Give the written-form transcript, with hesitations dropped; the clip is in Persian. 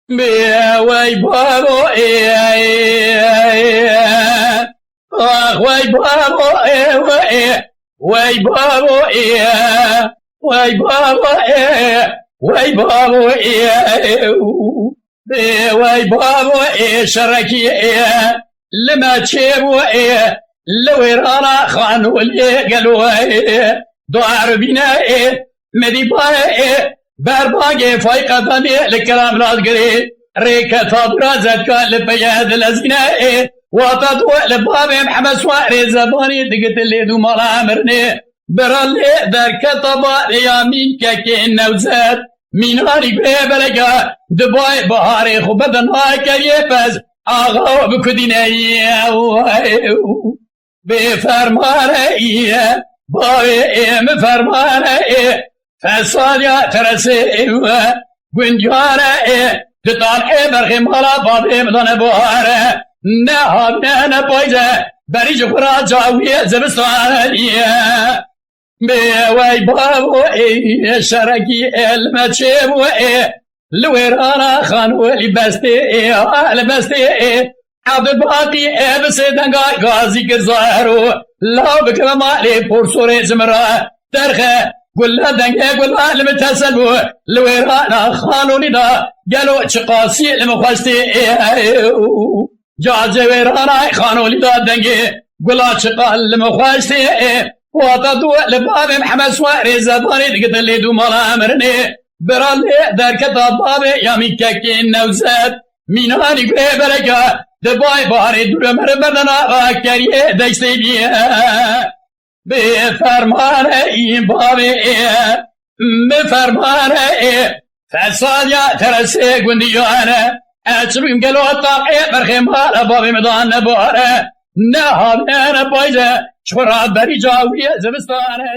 وای بابا وای بابا وای بابا وای بابا وای بابا وای بابا شركي لما تشيبوا لو رانا خان ولي قالوا دعار بنا مديبا برباقي فايقة بني الكلام رازقري ريكة فابرا زدكا لبياد الازينة وطدوا لبابي محمد سواري زباني دقت اللي دو مالا مرني برالي دركة طبا يامين كاكي نوزاد ميناري بلقا دباي بهاري خبدن هاي كريفز آغا بكديني بفرماني باوي مفرماني فالصاليا ترسي قنجارة تطالحي برخي مالا بابي مدن بوهارة نهاب نانا بايزة بريج قرا جاوية زبستانية بواي بابو شركي المتشيبو لويرانا خانو لبستي لبستي عبد الباقي بسيدنقا غازي كزارو لا بكرمالي بورسوري زمرا ترخي قل دنقا قل المتسلو لويرانا خانو لنا قالوا شقاسي المخوستي جاز ويرانا خانو لنا دنقا قل شقال المخوستي وطدوا لباب محمد سواري زباني دقت اللي دو مالا امرني برالي در كتاب بابي يامي كاكين نوزاد ميناني قوي برقا دباي باري دور مرمرنا كاريه دايستي بيه بفرماني بابي بفرماني فالصاليا ترسي قنديانا اتشبكم قالوا الطاقية برخي مالا بابي مدان نبارا نهاب نانا بايزة شفرات بري جاوية زبستانا